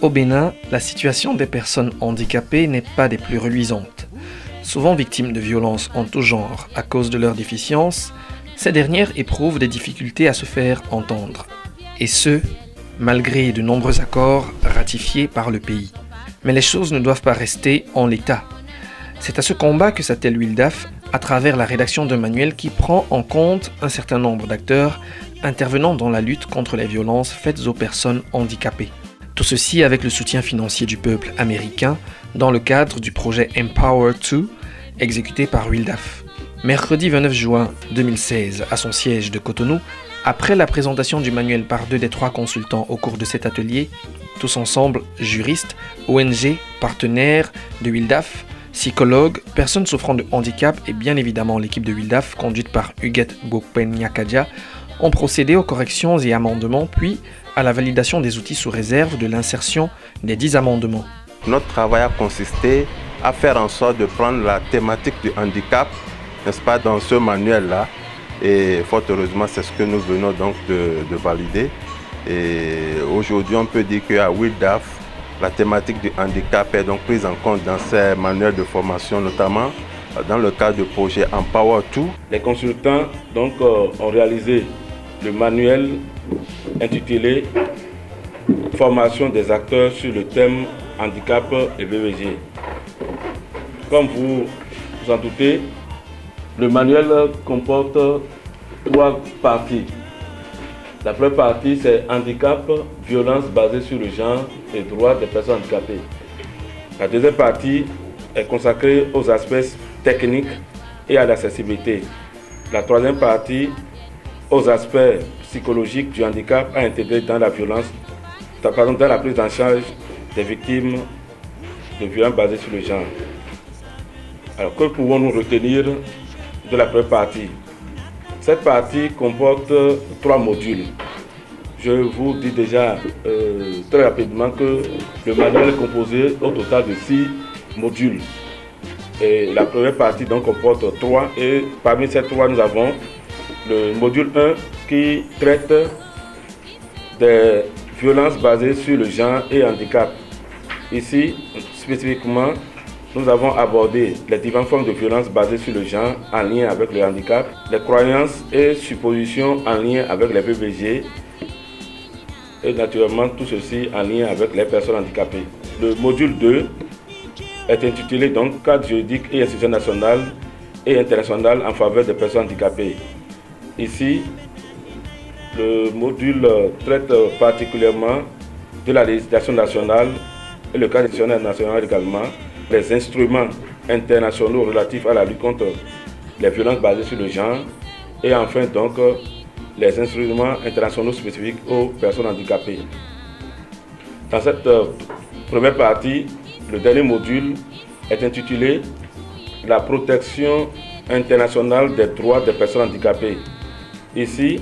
Au Bénin, la situation des personnes handicapées n'est pas des plus reluisantes. Souvent victimes de violences en tout genre à cause de leur déficience, ces dernières éprouvent des difficultés à se faire entendre. Et ce, malgré de nombreux accords ratifiés par le pays. Mais les choses ne doivent pas rester en l'état. C'est à ce combat que s'attelle WILDAF à travers la rédaction d'un manuel qui prend en compte un certain nombre d'acteurs intervenant dans la lutte contre les violences faites aux personnes handicapées. Tout ceci avec le soutien financier du peuple américain dans le cadre du projet Empower 2 exécuté par WILDAF. Mercredi 29 juin 2016, à son siège de Cotonou, après la présentation du manuel par 2 des 3 consultants au cours de cet atelier, tous ensemble juristes, ONG, partenaires de WILDAF, psychologues, personnes souffrant de handicap et bien évidemment l'équipe de WILDAF conduite par Huguette Bokpen-Nyakadia ont procédé aux corrections et amendements puis à la validation des outils sous réserve de l'insertion des 10 amendements. Notre travail a consisté à faire en sorte de prendre la thématique du handicap, n'est-ce pas, dans ce manuel-là. Et fort heureusement, c'est ce que nous venons donc de valider. Et aujourd'hui, on peut dire qu'à WILDAF, la thématique du handicap est donc prise en compte dans ces manuels de formation, notamment dans le cadre du projet Empower 2. Les consultants donc, ont réalisé le manuel intitulé « Formation des acteurs sur le thème handicap et VVG ». Comme vous vous en doutez, le manuel comporte 3 parties. La première partie, c'est handicap, violence basée sur le genre et droits des personnes handicapées. La deuxième partie est consacrée aux aspects techniques et à l'accessibilité. La troisième partie, aux aspects psychologiques du handicap à intégrer dans la violence, dans la prise en charge des victimes de violences basées sur le genre. Alors, que pouvons-nous retenir de la première partie? Cette partie comporte 3 modules. Je vous dis déjà très rapidement que le manuel est composé au total de 6 modules. Et la première partie donc comporte 3 et parmi ces 3 nous avons le module 1 qui traite des violences basées sur le genre et handicap. Ici, spécifiquement, nous avons abordé les différentes formes de violences basées sur le genre en lien avec le handicap, les croyances et suppositions en lien avec les VVG et naturellement tout ceci en lien avec les personnes handicapées. Le module 2 est intitulé donc Cadre juridique et institution nationale et internationale en faveur des personnes handicapées. Ici, le module traite particulièrement de la législation nationale et le cadre institutionnel national également, les instruments internationaux relatifs à la lutte contre les violences basées sur le genre et enfin donc les instruments internationaux spécifiques aux personnes handicapées. Dans cette première partie, le dernier module est intitulé La protection internationale des droits des personnes handicapées. Ici,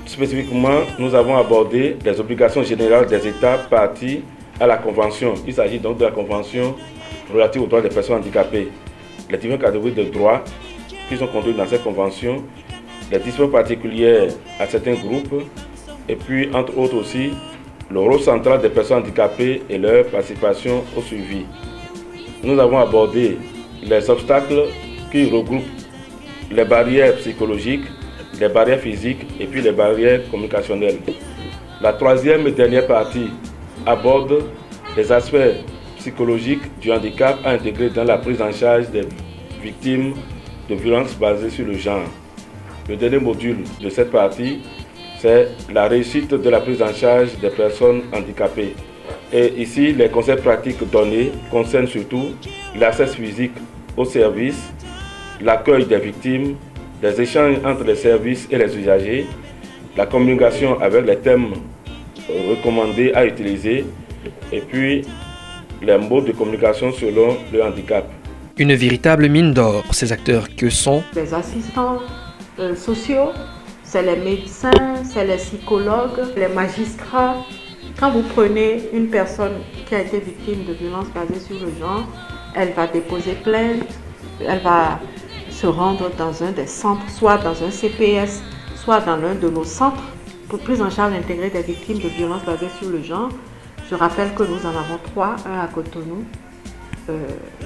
spécifiquement, nous avons abordé les obligations générales des États partis à la Convention. Il s'agit donc de la Convention relative aux droits des personnes handicapées. Les différentes catégories de droits qui sont contenues dans cette Convention, les dispositions particulières à certains groupes, et puis, entre autres aussi, le rôle central des personnes handicapées et leur participation au suivi. Nous avons abordé les obstacles qui regroupent les barrières psychologiques, les barrières physiques et puis les barrières communicationnelles. La troisième et dernière partie aborde les aspects psychologiques du handicap à intégrer dans la prise en charge des victimes de violences basées sur le genre. Le dernier module de cette partie, c'est la réussite de la prise en charge des personnes handicapées. Et ici, les conseils pratiques donnés concernent surtout l'accès physique aux services, l'accueil des victimes, les échanges entre les services et les usagers, la communication avec les thèmes recommandés à utiliser et puis les modes de communication selon le handicap. Une véritable mine d'or pour ces acteurs que sont les assistants sociaux, c'est les médecins, c'est les psychologues, les magistrats, Quand vous prenez une personne qui a été victime de violences basées sur le genre, elle va déposer plainte, elle va se rendre dans un des centres, soit dans un CPS, soit dans l'un de nos centres pour prise en charge intégrée des victimes de violences basées sur le genre. Je rappelle que nous en avons 3, un à Cotonou,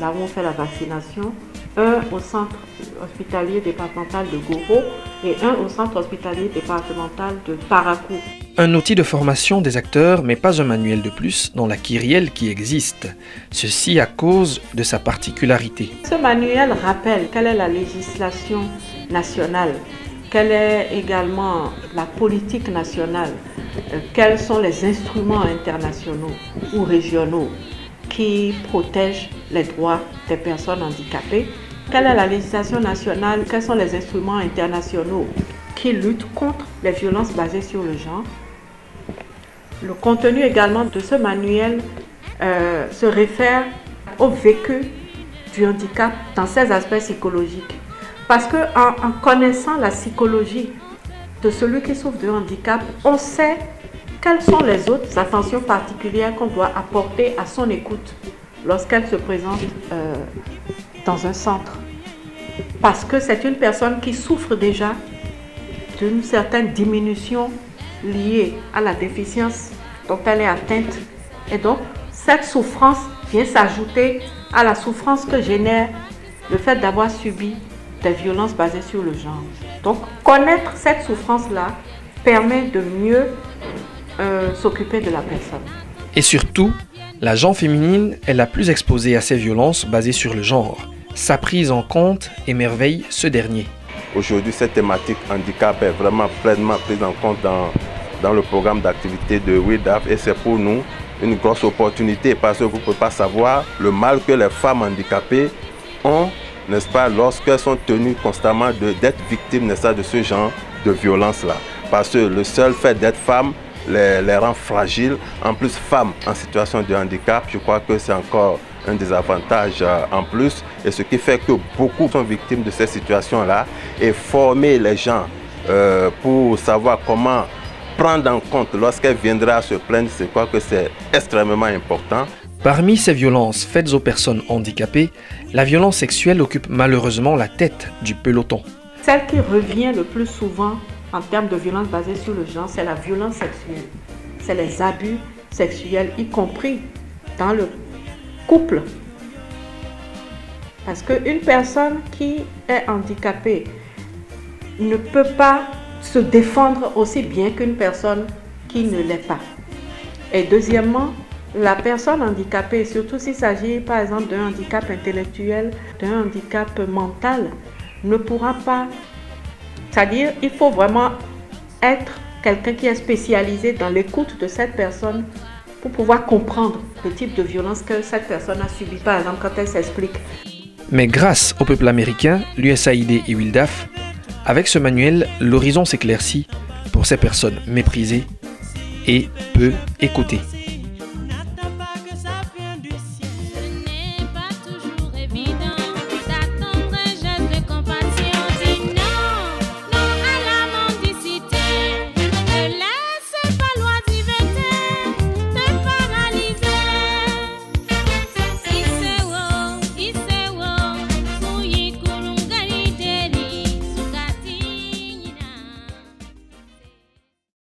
là où on fait la vaccination, un au centre hospitalier départemental de Goro et un au centre hospitalier départemental de Parakou. Un outil de formation des acteurs, mais pas un manuel de plus dans la Kyrielle qui existe. Ceci à cause de sa particularité. Ce manuel rappelle quelle est la législation nationale, quelle est également la politique nationale, quels sont les instruments internationaux ou régionaux qui protègent les droits des personnes handicapées, quelle est la législation nationale, quels sont les instruments internationaux qui luttent contre les violences basées sur le genre. Le contenu également de ce manuel se réfère au vécu du handicap dans ses aspects psychologiques. Parce qu'en connaissant la psychologie de celui qui souffre de handicap, on sait quelles sont les autres attentions particulières qu'on doit apporter à son écoute lorsqu'elle se présente dans un centre. Parce que c'est une personne qui souffre déjà d'une certaine diminution liée à la déficience dont elle est atteinte. Et donc, cette souffrance vient s'ajouter à la souffrance que génère le fait d'avoir subi des violences basées sur le genre. Donc, connaître cette souffrance-là permet de mieux s'occuper de la personne. Et surtout, la gente féminine est la plus exposée à ces violences basées sur le genre. Sa prise en compte émerveille ce dernier. Aujourd'hui, cette thématique handicap est vraiment pleinement prise en compte dans le programme d'activité de WIDAF et c'est pour nous une grosse opportunité parce que vous ne pouvez pas savoir le mal que les femmes handicapées ont, n'est-ce pas, lorsqu'elles sont tenues constamment d'être victimes, n'est-ce pas, de ce genre de violence-là. Parce que le seul fait d'être femme les rend fragiles. En plus, femmes en situation de handicap, je crois que c'est encore un désavantage en plus. Et ce qui fait que beaucoup sont victimes de ces situations-là. Et former les gens pour savoir comment prendre en compte lorsqu'elles viendraient à se plaindre, je crois que c'est extrêmement important. Parmi ces violences faites aux personnes handicapées, la violence sexuelle occupe malheureusement la tête du peloton. Celle qui revient le plus souvent en termes de violence basée sur le genre, c'est la violence sexuelle. C'est les abus sexuels, y compris dans le couple. Parce qu'une personne qui est handicapée ne peut pas se défendre aussi bien qu'une personne qui ne l'est pas. Et deuxièmement, la personne handicapée, surtout s'il s'agit par exemple d'un handicap intellectuel, d'un handicap mental, ne pourra pas. C'est-à-dire, il faut vraiment être quelqu'un qui est spécialisé dans l'écoute de cette personne pour pouvoir comprendre le type de violence que cette personne a subi, par exemple, quand elle s'explique. Mais grâce au peuple américain, l'USAID et WILDAF, avec ce manuel, l'horizon s'éclaircit pour ces personnes méprisées et peu écoutées.